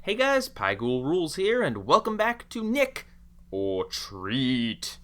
Hey guys, Pieguyrulz here, and welcome back to Nick or Treat.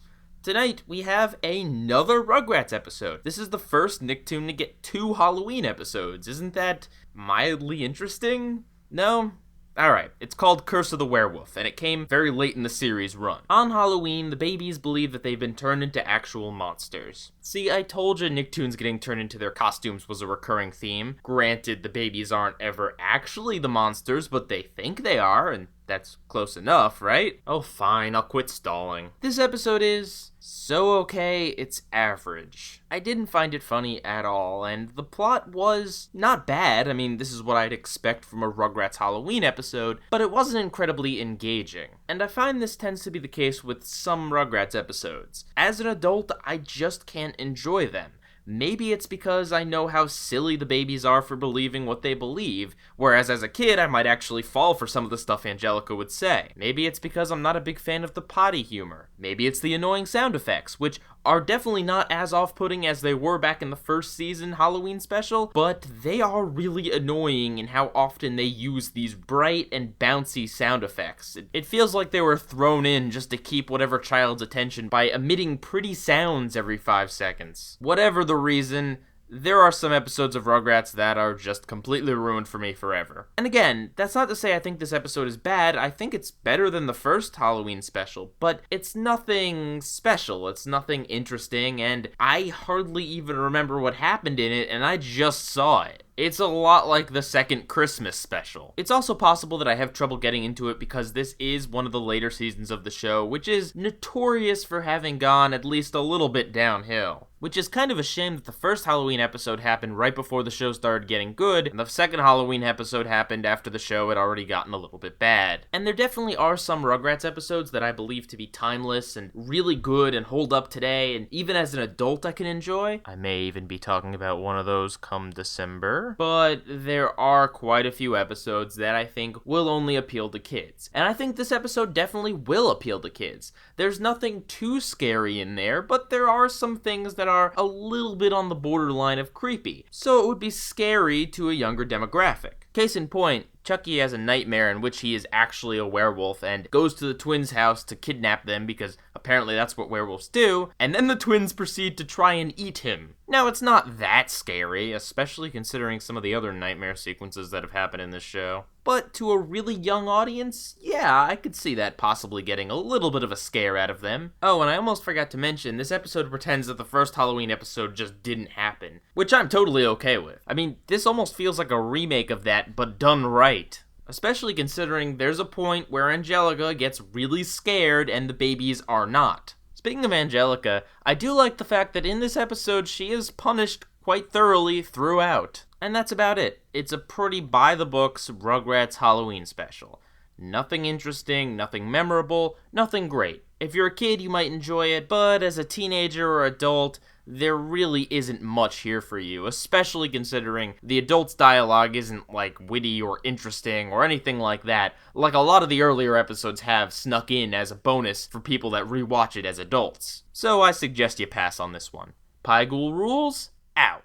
Tonight we have another Rugrats episode. This is the first Nicktoon to get 2 Halloween episodes. Isn't that mildly interesting? No? Alright, it's called Curse of the Werewuff, and it came very late in the series run. On Halloween, the babies believe that they've been turned into actual monsters. See, I told you Nicktoons getting turned into their costumes was a recurring theme. Granted, the babies aren't ever actually the monsters, but they think they are, and that's close enough, right? Oh fine, I'll quit stalling. This episode is so okay, it's average. I didn't find it funny at all, and the plot was not bad. I mean, this is what I'd expect from a Rugrats Halloween episode, but it wasn't incredibly engaging. And I find this tends to be the case with some Rugrats episodes. As an adult, I just can't enjoy them. Maybe it's because I know how silly the babies are for believing what they believe, whereas as a kid I might actually fall for some of the stuff Angelica would say. Maybe it's because I'm not a big fan of the potty humor. Maybe it's the annoying sound effects, which are definitely not as off-putting as they were back in the first season Halloween special, but they are really annoying in how often they use these bright and bouncy sound effects. It feels like they were thrown in just to keep whatever child's attention by emitting pretty sounds every 5 seconds. Whatever the reason, there are some episodes of Rugrats that are just completely ruined for me forever. And again, that's not to say I think this episode is bad. I think it's better than the first Halloween special, but it's nothing special. It's nothing interesting, and I hardly even remember what happened in it, and I just saw it. It's a lot like the second Christmas special. It's also possible that I have trouble getting into it because this is one of the later seasons of the show, which is notorious for having gone at least a little bit downhill. Which is kind of a shame that the first Halloween episode happened right before the show started getting good, and the second Halloween episode happened after the show had already gotten a little bit bad. And there definitely are some Rugrats episodes that I believe to be timeless and really good and hold up today, and even as an adult I can enjoy. I may even be talking about one of those come December. But there are quite a few episodes that I think will only appeal to kids. And I think this episode definitely will appeal to kids. There's nothing too scary in there, but there are some things that are a little bit on the borderline of creepy. So it would be scary to a younger demographic. Case in point, Chucky has a nightmare in which he is actually a werewolf and goes to the twins' house to kidnap them because apparently that's what werewolves do, and then the twins proceed to try and eat him. Now, it's not that scary, especially considering some of the other nightmare sequences that have happened in this show. But to a really young audience, yeah, I could see that possibly getting a little bit of a scare out of them. Oh, and I almost forgot to mention, this episode pretends that the first Halloween episode just didn't happen, which I'm totally okay with. I mean, this almost feels like a remake of that, but done right. Especially considering there's a point where Angelica gets really scared and the babies are not. Speaking of Angelica, I do like the fact that in this episode she is punished quite thoroughly throughout. And that's about it. It's a pretty by-the-books Rugrats Halloween special. Nothing interesting, nothing memorable, nothing great. If you're a kid, you might enjoy it, but as a teenager or adult, there really isn't much here for you, especially considering the adult's dialogue isn't, like, witty or interesting or anything like that, like a lot of the earlier episodes have snuck in as a bonus for people that rewatch it as adults. So I suggest you pass on this one. Pieguyrulz, out.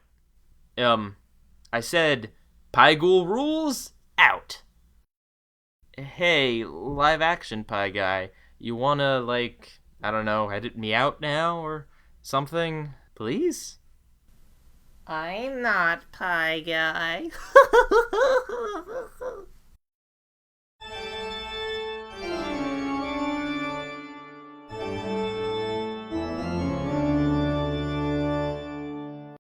I said, Pieguyrulz, out. Hey, live action pie guy, you wanna, like, I don't know, edit me out now or something? Please? I'm not Pie Guy.